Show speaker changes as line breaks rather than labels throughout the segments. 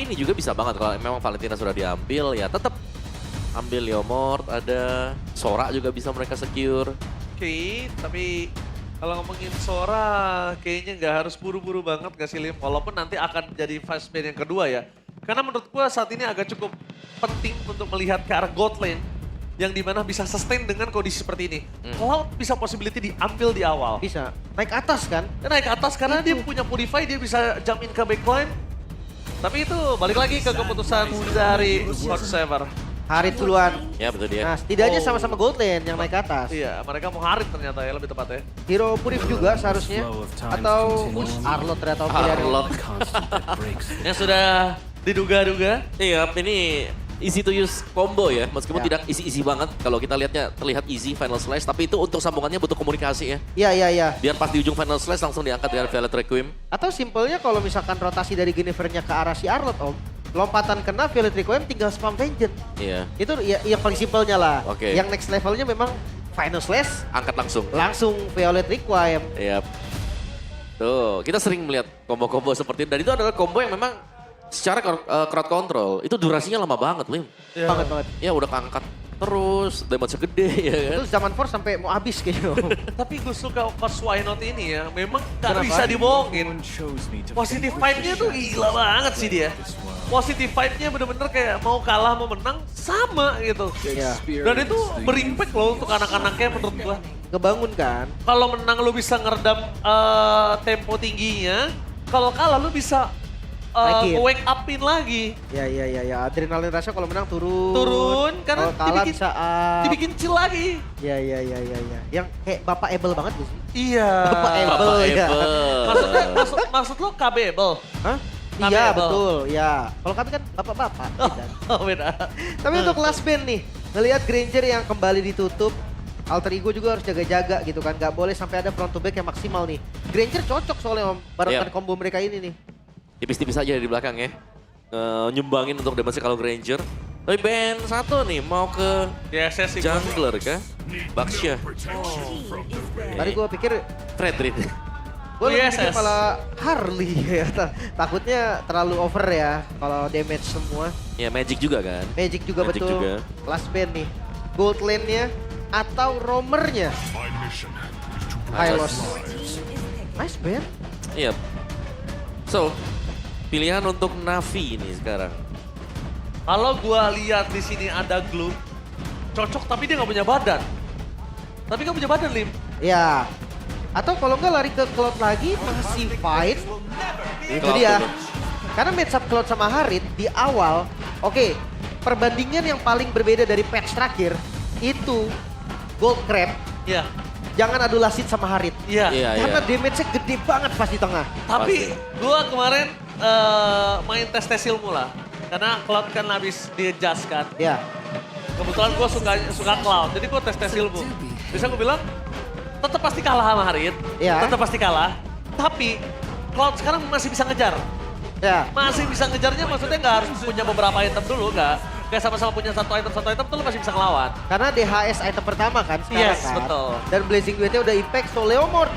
ini juga bisa banget kalau memang Valentina sudah diambil ya tetap ambil Leomord, ada Sora juga bisa mereka secure.
Oke, tapi kalau ngomongin Sora kayaknya nggak harus buru-buru banget gak sih Lim? Walaupun nanti akan jadi fast ban yang kedua ya. Karena menurut gua saat ini agak cukup penting untuk melihat ke arah gold lane yang dimana bisa sustain dengan kondisi seperti ini. Cloud bisa possibility diambil di awal.
Bisa, naik atas kan?
Dia naik ke atas karena dia punya Purify, dia bisa jump in ke backline. Tapi itu balik lagi ke keputusan dari God Saver.
Harit duluan.
Ya betul dia.
Nah, setidaknya sama-sama gold lane yang naik atas.
Iya, mereka mau Harit ternyata ya lebih tepatnya.
Hero Purif juga seharusnya. Atau Arlot ternyata pilihan.
Arlot.
Yang sudah diduga-duga.
Iya, ini easy to use combo ya, meskipun
Ya.
tidak easy banget. Kalau kita lihatnya terlihat easy Final Slash, tapi itu untuk sambungannya butuh komunikasi ya.
Iya.
Biar pas di ujung Final Slash langsung diangkat dengan Violet Requiem.
Atau simpelnya kalau misalkan rotasi dari Guinevere-nya ke arah si Arlot om. Lompatan kena Violet Requiem tinggal spam Vengeance.
Iya,
Itu ya, yang paling simpelnya lah.
Oke.
Yang next levelnya memang Final Slash
angkat langsung.
langsung Violet Requiem.
Iya. Tuh, kita sering melihat combo-combo seperti itu. Dan itu adalah combo yang memang secara crowd control, itu durasinya lama banget, Lim.
Ya.
Banget.
Ya udah keangkat terus, damage gede ya kan.
Itu zaman 4 sampai mau habis kayaknya.
Tapi gue suka pas Why Not ini ya, memang gak
Kenapa?
bisa dibohongin. Positive vibe-nya tuh gila banget sih dia. Positive vibe-nya bener-bener kayak mau kalah mau menang sama gitu.
Iya.
Dan itu berimpact loh untuk anak-anaknya menurut gua.
Ngebangun kan.
Kalau menang lu bisa ngeredam tempo tingginya, kalau kalah lu bisa
Naikin.
wake upin lagi.
Ya. Adrenalin rush kalau menang turun.
Turun, karena
kalau kalah
dibikin-
bisa up.
Dibikin chill lagi.
Ya. Yang kayak Bapak Ebel banget gak sih?
Iya.
Bapak Ebel.
Bapak
ya.
Ebel.
Maksud lo KBable?
Hah?
Kami
Iya
Ebel.
betul, ya. Kalau kami kan bapak-bapak. gitu.
Oh beda.
Tapi untuk last band nih, ngelihat Granger yang kembali ditutup, Alter Ego juga harus jaga-jaga gitu kan. Gak boleh sampai ada front to back yang maksimal nih. Granger cocok soalnya om, barengan
Yep.
combo mereka ini nih.
Tipis-tipis aja di belakang ya. Nyumbangin untuk damage kalau Granger. Tapi band satu nih mau ke
YSS sih.
jungler kah? Baksha.
Tadi gue pikir,
Fredrin.
gue lebih
Yes,
pikir
yes.
malah Harley ya. Takutnya terlalu over ya kalau damage semua.
Ya Magic juga kan.
Magic juga
Magic
betul.
juga.
Last band nih. Gold lane-nya atau roamer-nya. Hylos. Nice band.
Iya. So, pilihan untuk Navi ini sekarang.
Kalau gua lihat di sini ada glue, cocok tapi dia nggak punya badan. Tapi nggak punya badan, Lim.
Ya. Atau kalau nggak lari ke Cloud lagi masih fine. Itu
Cloud
dia.
dulu.
Karena match up Cloud sama Harit di awal, oke, perbandingan yang paling berbeda dari patch terakhir itu Gold Crab.
Iya.
Jangan adu lasit sama Harit.
Iya.
Iya,
Karena
iya.
damage-nya gede banget pas di tengah.
Tapi
Pasti.
gua kemarin main tes ilmu lah. Karena Cloud kan habis di-adjust kan.
Ya.
Kebetulan gua suka Cloud, jadi gua tes ilmu. Bisa gua bilang, tetap pasti kalah sama Harit.
Iya.
Tetap pasti kalah. Tapi Cloud sekarang masih bisa ngejar.
Ya.
Masih bisa ngejarnya maksudnya nggak harus punya beberapa item dulu, nggak. Kayak sama-sama punya satu item tuh lu masih bisa ngelawan.
Karena DHS item pertama kan sekarang
Yes,
kan.
betul.
Dan Blazing Duetnya udah impact, so Leomord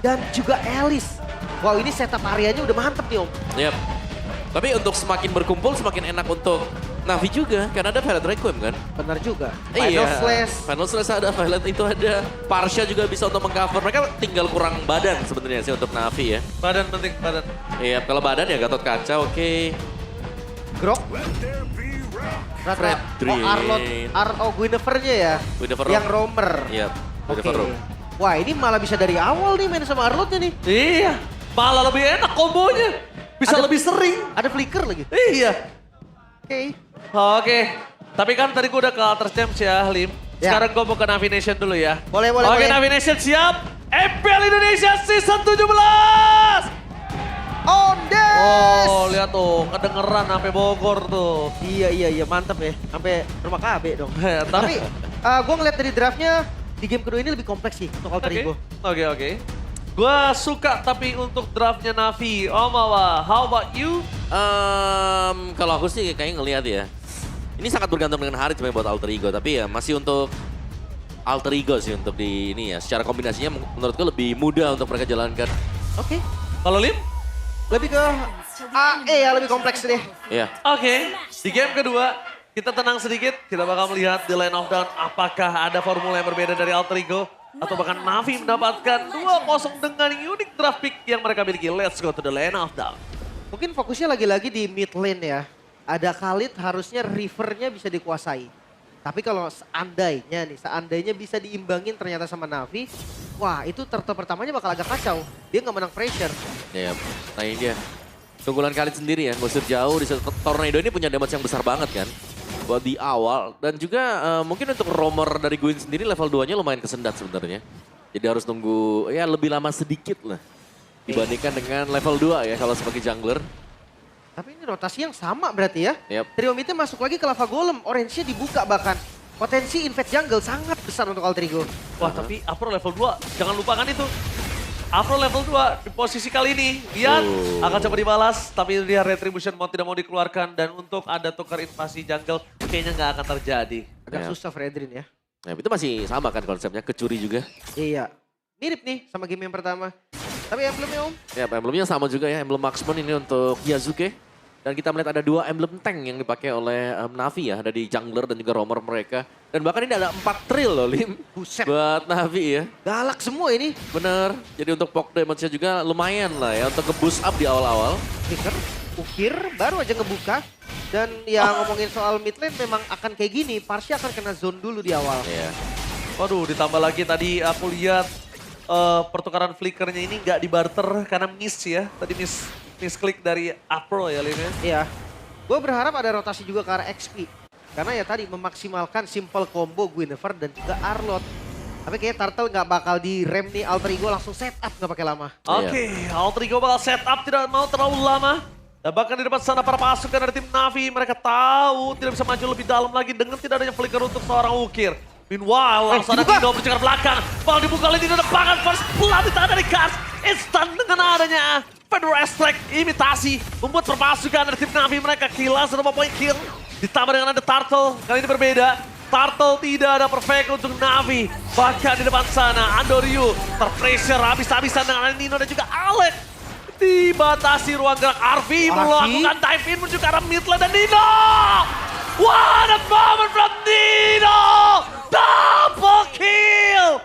dan juga Alice. Wow, ini setup areanya udah mantep nih om.
Yap. Tapi untuk semakin berkumpul semakin enak untuk Navi juga. Karena ada Violet Requiem kan.
Benar juga. Final Slash.
Final Slash ada, Violet itu ada. Parsha juga bisa untuk mengcover. Mereka tinggal kurang badan sebenarnya sih untuk Navi ya.
Badan penting, badan.
Iya, kalau badan ya Gatot Kaca oke.
Grok.
Fredrin.
Oh Guinevere-nya ya.
Guinevere.
Yang roamer.
Iya,
Oke.
Guinevere.
Wah ini malah bisa dari awal nih main sama Arlotnya nih.
Iya, malah lebih enak kombonya. Bisa
Ada-
lebih sering.
Ada flicker lagi.
Iya.
Oke.
Oke. Tapi kan tadi gue udah ke Alter Champs ya, Lim.
Ya.
Sekarang gue mau ke Navi Nation dulu ya.
Boleh, boleh,
Oke,
boleh.
Navi Nation siap. MPL Indonesia Season 17.
On this.
Oh, lihat tuh, kedengeran sampai Bogor tuh.
Iya mantep ya. Sampai rumah KB dong.
Tapi,
Tapi gue ngeliat dari draftnya di game kedua ini lebih kompleks sih untuk Alter Ego.
Oke. Gua suka tapi untuk draftnya Navi. Om Awa, how about you?
Kalau aku sih kayaknya ngelihat ya. Ini sangat bergantung dengan Harit sebenarnya buat Alter Ego. Tapi ya masih untuk Alter Ego sih untuk di ini ya. Secara kombinasinya menurutku lebih mudah untuk mereka jalankan.
Oke.
Kalau Lim?
Lebih ke AE ya, lebih kompleks deh.
Iya.
Oke, di game kedua kita tenang sedikit. Kita bakal melihat di Lane of Dawn apakah ada formula yang berbeda dari Alter Ego. Atau bahkan Navi mendapatkan 2-0 dengan unik draft pick yang mereka miliki. Let's go to the Lane of Dawn.
Mungkin fokusnya lagi-lagi di mid lane ya. Ada Khalid harusnya rivernya bisa dikuasai. Tapi kalau seandainya bisa diimbangin ternyata sama Navi, wah itu turtle pertamanya bakal agak kacau. Dia nggak menang pressure.
Iya, nah ini dia. Keunggulan Khalid sendiri ya, ngusir jauh di Tornado ini punya damage yang besar banget kan. Buat di awal, dan juga mungkin untuk roamer dari Gwyn sendiri level 2-nya lumayan kesendat sebenarnya. Jadi harus nunggu ya lebih lama sedikit lah. Dibandingkan dengan level 2 ya kalau sebagai jungler.
Tapi ini rotasi yang sama berarti ya.
Yep.
Trio midnya masuk lagi ke lava golem, orange-nya dibuka bahkan. Potensi invade jungle sangat besar untuk Alter Ego.
Wah tapi Afro level 2, jangan lupakan itu. Afro level 2 di posisi kali ini. Lihat, akan coba dibalas. Tapi dia retribution mau tidak mau dikeluarkan. Dan untuk ada tukar invasi jungle, kayaknya nggak akan terjadi.
Agak
Ya.
susah Fredrin ya.
Ya, itu masih sama kan konsepnya, kecuri juga.
Iya, mirip nih sama game yang pertama. Tapi emblemnya Om.
Ya, emblemnya sama juga ya, emblem Marksman ini untuk Yasuke. Dan kita melihat ada 2 emblem tank yang dipakai oleh Navi ya, ada di jungler dan juga roamer mereka. Dan bahkan ini ada 4 trill loh, Lim.
Buset,
Buat Navi ya.
galak semua ini.
Bener, jadi untuk poke damage-nya juga lumayan lah ya, untuk nge-boost up di awal-awal.
Flicker, ukir, baru aja ngebuka. Dan ya ngomongin soal mid lane memang akan kayak gini. Parsha akan kena zone dulu di awal.
Iya.
Waduh, ditambah lagi tadi aku lihat pertukaran flickernya ini nggak dibarter karena miss ya. Tadi misklik dari Afro ya, Lim ya.
Iya, gue berharap ada rotasi juga ke arah XP. Karena ya tadi memaksimalkan simple combo Guinevere dan juga Arlott. Tapi kayaknya Turtle nggak bakal direm nih, Alter Ego langsung set up nggak pakai lama.
Oke, Alter Ego bakal set up tidak mau terlalu lama. Dan bahkan di depan sana para pasukan dari tim Navi, mereka tahu tidak bisa maju lebih dalam lagi dengan tidak adanya flicker untuk seorang ukir. Meanwhile, langsung ada
dibuka.
Dino berjalan belakang. Bal dibuka oleh Dino depan, first blood di tangan dari Kars. Instant dengan adanya Federal Strike imitasi. Membuat perpasukan dari tim Navi mereka kill, sudah poin kill. Ditambah dengan ada Turtle, kali ini berbeda. Turtle tidak ada perfect untuk Navi. Bahkan di depan sana, Andoryu terpressure habis-habisan dengan Nino dan juga Alex. Dibatasi ruang gerak Arvi melakukan dive in menuju ke arah mid lane dan Nino. What a moment from Nino! Double kill!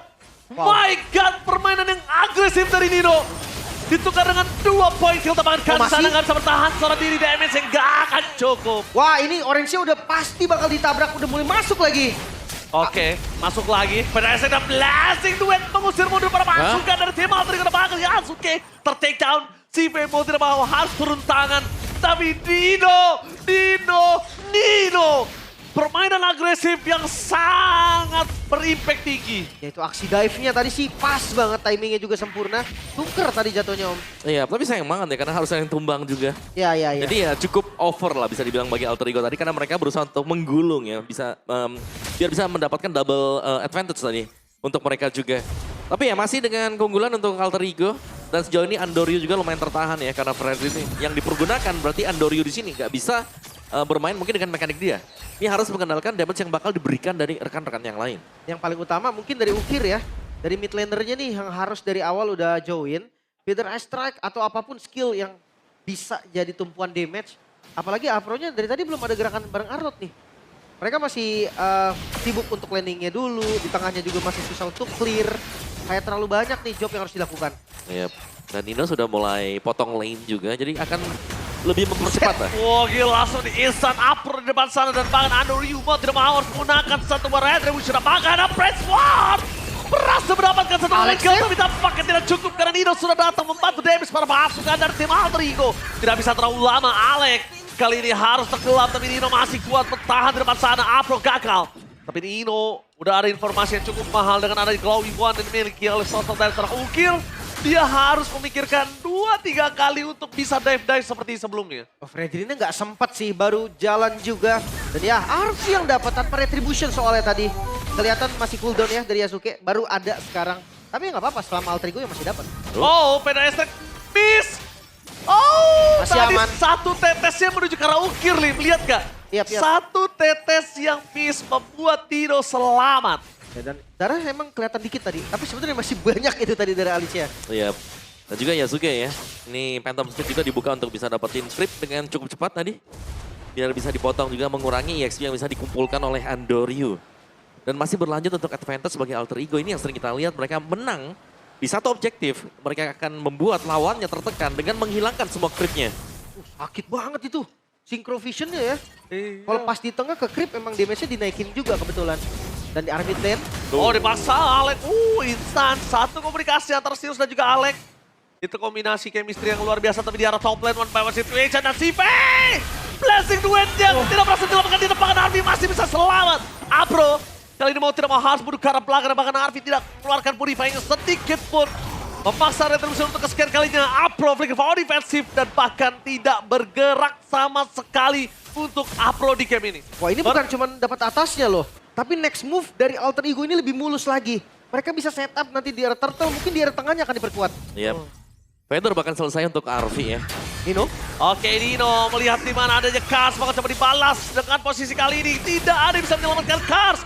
Wow.
My God, permainan yang agresif dari Nino. Ditukar dengan 2 poin kill teman kan
masih?
sana nggak bisa bertahan seorang diri damage yang gak akan cukup.
Wah ini orange-nya udah pasti bakal ditabrak, udah mulai masuk lagi.
Oke, masuk lagi. PDS dan blasting duet mengusir mundur para pasukan dari tim Alter Ego bakal Yasuke ter-take down. Si Bemo tidak mau harus turun tangan. Tapi Nino. Permainan agresif yang sangat berimpact tinggi.
Ya itu aksi dive-nya tadi sih pas banget, timingnya juga sempurna. Tuker tadi jatuhnya Om.
Iya, tapi sayang banget ya karena harus ada yang tumbang juga.
Ya.
Jadi ya cukup over lah bisa dibilang bagi Alter Ego tadi karena mereka berusaha untuk menggulung ya, bisa biar bisa mendapatkan double advantage tadi untuk mereka juga. Tapi ya masih dengan keunggulan untuk Alter Ego dan sejauh ini Andoryu juga lumayan tertahan ya karena Freddy ini yang dipergunakan berarti Andoryu di sini nggak bisa bermain mungkin dengan mekanik dia. Ini harus mengandalkan damage yang bakal diberikan dari rekan-rekan yang lain.
Yang paling utama mungkin dari Ukir ya. Dari mid lanernya nih yang harus dari awal udah join. Feather Ice Strike atau apapun skill yang bisa jadi tumpuan damage. Apalagi Afro-nya dari tadi belum ada gerakan bareng Arlott nih. Mereka masih sibuk untuk landingnya dulu. Di tengahnya juga masih susah untuk clear. Kayak terlalu banyak nih job yang harus dilakukan.
Yep. Dan Nino sudah mulai potong lane juga jadi akan lebih mempercepat lah.
Wah gila langsung di instant upper di depan sana dan bahkan Andoryu mau tidak mau harus menggunakan satu retribution. Apakah ada press war? Berhasil mendapatkan satu kill tapi tampaknya tidak cukup karena Nino sudah datang membantu damage para pasukan dari tim Alter Ego. Tidak bisa terlalu lama Alex. Kali ini harus tenggelam tapi Nino masih kuat bertahan di depan sana. Afro gagal. Tapi Nino udah ada informasi yang cukup mahal dengan ada Glowing One dan dimiliki oleh sosok dari seorang ukir. Dia harus memikirkan 2-3 kali untuk bisa dive-dive seperti sebelumnya.
Oh, Fredrinnya nggak sempat sih, baru jalan juga. Dan ya Arfi yang dapat tanpa retribution soalnya tadi. Kelihatan masih cooldown ya dari Yasuke, baru ada sekarang. Tapi nggak apa-apa, selama Alter Ego yang masih dapat.
Oh, PDS miss! Oh,
Masih
tadi
aman.
satu tetesnya menuju ke arah ukir, Lim. Lihat gak?
Yap.
Satu tetes yang miss membuat Dino selamat.
Ya, dan darah emang kelihatan dikit tadi, tapi sebenarnya masih banyak itu tadi dari Alicia.
Iya. Dan juga Yasuke ya. Ini Phantom Speed juga dibuka untuk bisa dapetin creep dengan cukup cepat tadi. Biar bisa dipotong juga mengurangi EXP yang bisa dikumpulkan oleh Andoryu. Dan masih berlanjut untuk advantage sebagai alter ego. Ini yang sering kita lihat mereka menang di satu objektif. Mereka akan membuat lawannya tertekan dengan menghilangkan semua creepnya.
Sakit banget itu. Synchro visionnya ya. Kalau pas di tengah ke creep emang damage-nya dinaikin juga kebetulan. Dan di arah mid lane.
Oh dipaksa Alek. Instan. Satu komunikasi antara Sirius dan juga Alek. Itu kombinasi chemistry yang luar biasa, tapi di arah top lane, one by one situation, dan Sive! Blessing duet yang tidak berhasil dilakukan di depan Arvi masih bisa selamat. Apro, kali ini mau tidak mau harus buru ke arah belakang, bahkan Arvi tidak mengeluarkan purifying sedikit pun. Memaksa retribution untuk kesekian kalinya, Apro flicker for defensif, dan bahkan tidak bergerak sama sekali untuk Apro di game ini.
Wah ini bukan cuma dapat atasnya loh, tapi next move dari alter ego ini lebih mulus lagi. Mereka bisa setup nanti di arah turtle, mungkin di arah tengahnya akan diperkuat.
Yep. Feder bahkan selesai untuk Arvi ya.
Nino?
Oke, Nino melihat di mana adanya Kars, maka coba dibalas dengan posisi kali ini. Tidak ada yang bisa menyelamatkan Kars.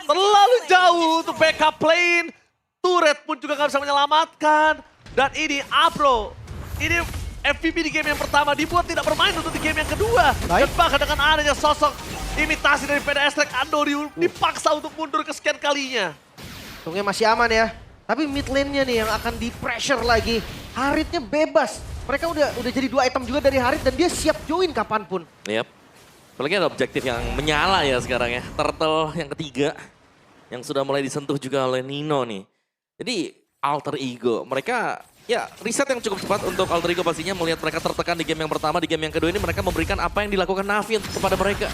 Terlalu jauh untuk backup lane. Turret pun juga nggak bisa menyelamatkan. Dan ini Apro, ini MVP di game yang pertama dibuat tidak bermain untuk di game yang kedua.
Baik.
Dan bahkan dengan adanya sosok imitasi dari PDS Track Andoryu dipaksa untuk mundur kesekian kalinya.
Untungnya masih aman ya. Tapi mid lane-nya nih yang akan di pressure lagi. Haritnya bebas. Mereka udah jadi 2 item juga dari Harit dan dia siap join kapanpun.
Yep. Apalagi ada objektif yang menyala ya sekarang ya. Turtle yang ketiga. Yang sudah mulai disentuh juga oleh Nino nih. Jadi alter ego. Mereka ya riset yang cukup cepat untuk alter ego pastinya. Melihat mereka tertekan di game yang pertama. Di game yang kedua ini mereka memberikan apa yang dilakukan Navi kepada mereka.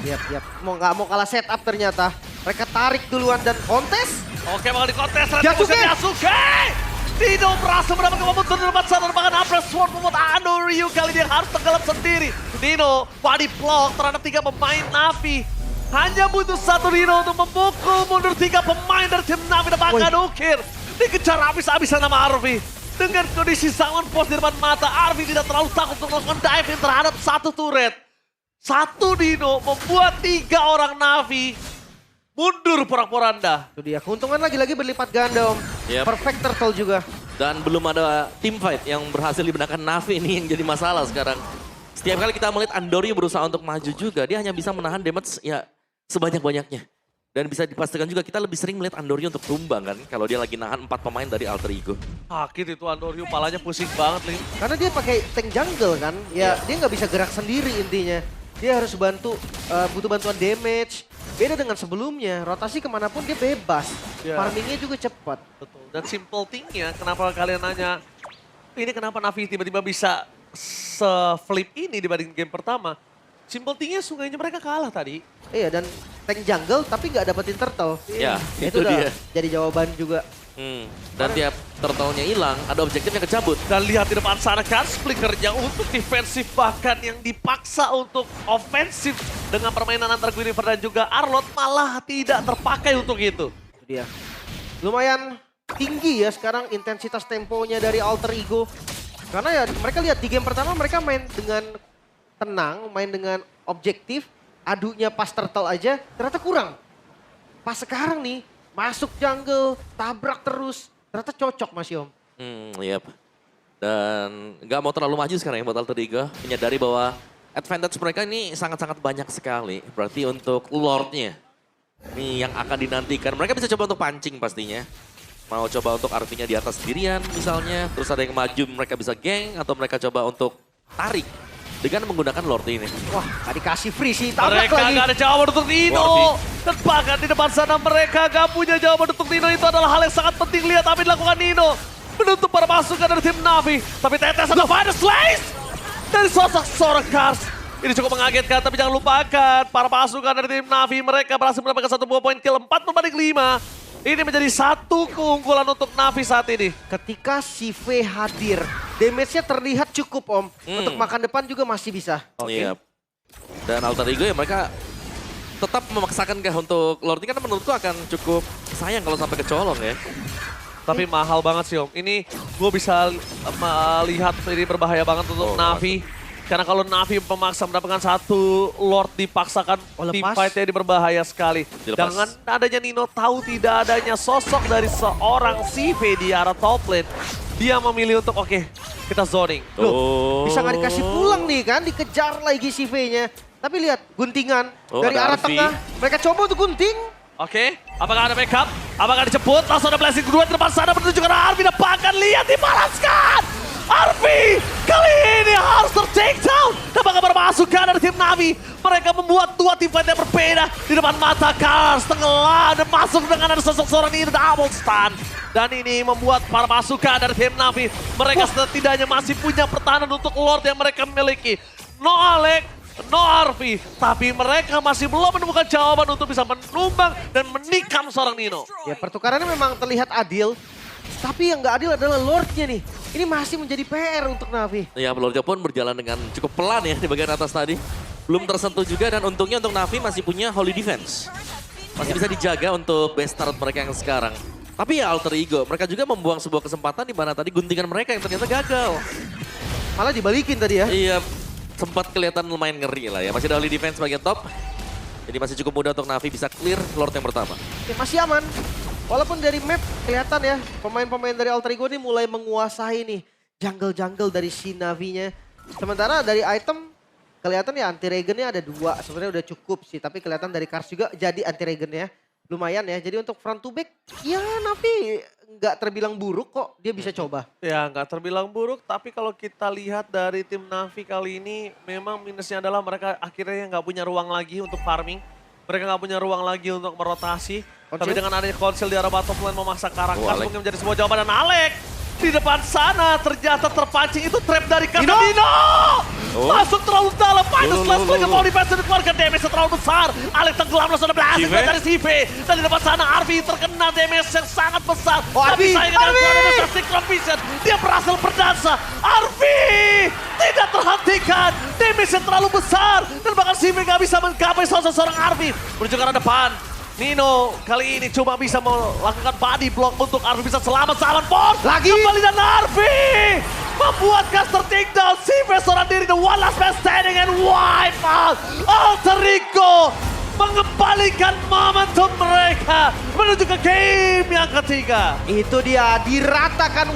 Yap. Nggak mau kalah setup ternyata. Mereka tarik duluan dan kontes.
Oke, bakal dikontes.
Yasuke!
Yasuke! Nino berhasil mendapatkan momentum di depan sana. Bahkan Apres Sword membuat Andoryu kali ini harus tenggelam sendiri. Nino body block terhadap 3 pemain Navi. Hanya butuh 1 Nino untuk memukul mundur 3 pemain dari tim Navi dan bahkan ukir. Dikejar habis-habisan sama Arvi. Dengan kondisi sangat pos di depan mata, Arvi tidak terlalu takut untuk melakukan diving terhadap 1 turret. 1 Nino membuat 3 orang Navi mundur porak-poranda.
Itu dia, keuntungan lagi-lagi berlipat ganda om.
Yep.
Perfect turtle juga.
Dan belum ada team fight yang berhasil dibenarkan Navi ini yang jadi masalah sekarang. Setiap kali kita melihat Andoryu berusaha untuk maju juga, dia hanya bisa menahan damage ya sebanyak-banyaknya. Dan bisa dipastikan juga kita lebih sering melihat Andoryu untuk tumbang kan, kalau dia lagi nahan 4 pemain dari alter ego.
Sakit itu Andoryu, palanya pusing banget nih.
Karena dia pakai tank jungle kan, ya dia nggak bisa gerak sendiri intinya. Dia harus bantu, butuh bantuan damage. Beda dengan sebelumnya, rotasi kemanapun dia bebas.
Ya.
Farmingnya juga cepat.
Betul. Dan simple thing-nya, kenapa kalian nanya, ini kenapa Navi tiba-tiba bisa se-flip ini dibanding game pertama? Simple thing-nya sungainya mereka kalah tadi.
Iya dan tank jungle tapi nggak dapetin turtle.
Ya, itu
udah
dia.
jadi jawaban juga.
Dan tiap turtle-nya hilang, ada objektif yang kecabut.
Dan lihat di depan sana kan Splinker-nya untuk defensif bahkan yang dipaksa untuk ofensif dengan permainan antara Guinevere dan juga Arlott malah tidak terpakai untuk itu.
Itu dia. Lumayan tinggi ya sekarang intensitas temponya dari alter ego. Karena ya mereka lihat di game pertama mereka main dengan tenang, main dengan objektif. Adunya pas turtle aja ternyata kurang. Pas sekarang nih masuk jungle, tabrak terus. Ternyata cocok Mas Yom.
Yep. Dan nggak mau terlalu maju sekarang ya buat alter ego. Menyadari bahwa advantage mereka ini sangat-sangat banyak sekali. Berarti untuk Lord-nya ini yang akan dinantikan. Mereka bisa coba untuk pancing pastinya. Mau coba untuk artinya di atas sendirian misalnya. Terus ada yang maju mereka bisa geng. Atau mereka coba untuk tarik dengan menggunakan Lord ini.
Wah gak dikasih free sih, tabrak
Mereka
lagi.
gak ada jawaban untuk Nino. Dan bahkan di depan sana mereka gak punya jawaban untuk Nino. Itu adalah hal yang sangat penting. Lihat apa yang dilakukan Nino. Menutup para pasukan dari tim Navi. Tapi tetes ada Final Slice dari sosok seorang Kars. Ini cukup mengagetkan, tapi jangan lupakan para pasukan dari tim Navi. Mereka berhasil mendapatkan 1 buah poin kill 4 berbanding 5. Ini menjadi 1 keunggulan untuk Navi saat ini.
Ketika si V hadir, damage-nya terlihat cukup om. Untuk makan depan juga masih bisa.
Iya. Dan alter ego ya mereka tetap memaksakan kah untuk Lord ini karena menurutku akan cukup sayang kalau sampai kecolong ya.
Tapi mahal banget sih om. Ini gue bisa melihat ini berbahaya banget untuk Navi. Karena kalau Navi memaksa mendapatkan 1 Lord dipaksakan, tim fight-nya ini berbahaya sekali. Dengan adanya Nino tahu tidak adanya sosok dari seorang CV di arah top lane. dia memilih untuk oke, kita zoning.
Oh.
Bisa nggak dikasih pulang nih kan, dikejar lagi si V-nya. Tapi lihat, guntingan
Oh,
dari
ada
arah
Arfi.
tengah. Mereka coba untuk gunting.
Oke, apakah ada backup? Apakah dijemput? Langsung ada blessing kedua di depan sana menuju ke arah Arfi. Dapatkan, lihat dibalaskan! Arfi kali ini harus ter-take down. Dan bakal bermasukan dari tim Navi. Mereka membuat dua tim fight yang berbeda di depan mata Cars. Tenggelam dan masuk dengan ada sosok seorang ini double stun. Dan ini membuat para masukan dari tim Navi. Mereka setidaknya masih punya pertahanan untuk Lord yang mereka miliki. No Alec, no Arfi, tapi mereka masih belum menemukan jawaban untuk bisa menumbang dan menikam seorang Nino.
Ya pertukarannya memang terlihat adil. Tapi yang nggak adil adalah Lordnya nih. Ini masih menjadi PR untuk Navi.
Ya, Lordnya pun berjalan dengan cukup pelan ya di bagian atas tadi. Belum tersentuh juga dan untungnya untuk Navi masih punya Holy Defense. Masih bisa dijaga untuk best start mereka yang sekarang. Tapi ya alter ego, mereka juga membuang sebuah kesempatan di mana tadi guntingan mereka yang ternyata gagal.
Malah dibalikin tadi ya.
Iya, sempat kelihatan lumayan ngeri lah ya. Masih ada Holy Defense bagian top. Jadi masih cukup mudah untuk Navi bisa clear Lord yang pertama.
Ya, masih aman. Walaupun dari map kelihatan ya, pemain-pemain dari Alter Ego ini mulai menguasai nih jungle-jungle dari si Navi-nya. Sementara dari item kelihatan ya anti-regen-nya ada 2. Sebenarnya udah cukup sih, tapi kelihatan dari Cars juga jadi anti-regen-nya. Lumayan ya, jadi untuk front to back ya Navi nggak terbilang buruk kok, dia bisa coba.
Ya nggak terbilang buruk, tapi kalau kita lihat dari tim Navi kali ini memang minusnya adalah mereka akhirnya nggak punya ruang lagi untuk farming. Mereka nggak punya ruang lagi untuk merotasi. Tapi dengan adanya konsil di arah bottom lane memaksa karakter
Alec.
mungkin menjadi sebuah jawaban. Dan Alec di depan sana ternyata terpancing itu trap dari Nino. Masuk terlalu dalam, minus last lagi mau defense dikeluarkan damage terlalu besar. Alec tenggelam langsung ada blast
Cive.
dari CV. Dan di depan sana Arfi terkena damage yang sangat besar.
Oh,
Tapi
Arfi,
sayangnya
Arfi!
dengan Synchron Vision dia berhasil berdansa. Arfi tidak terhentikan, damage yang terlalu besar. Dan bahkan CV gak bisa menggapai seorang Arfi. Menuju ke arah depan. Nino kali ini cuma bisa melakukan body block untuk Arfi bisa selamat sahabat Pon.
Lagi.
Kembali dan Arfi membuat caster takedown. CV seorang diri the one last man standing and wipe out. Alter Ego mengembalikan momentum mereka menuju ke game yang ketiga.
Itu dia diratakan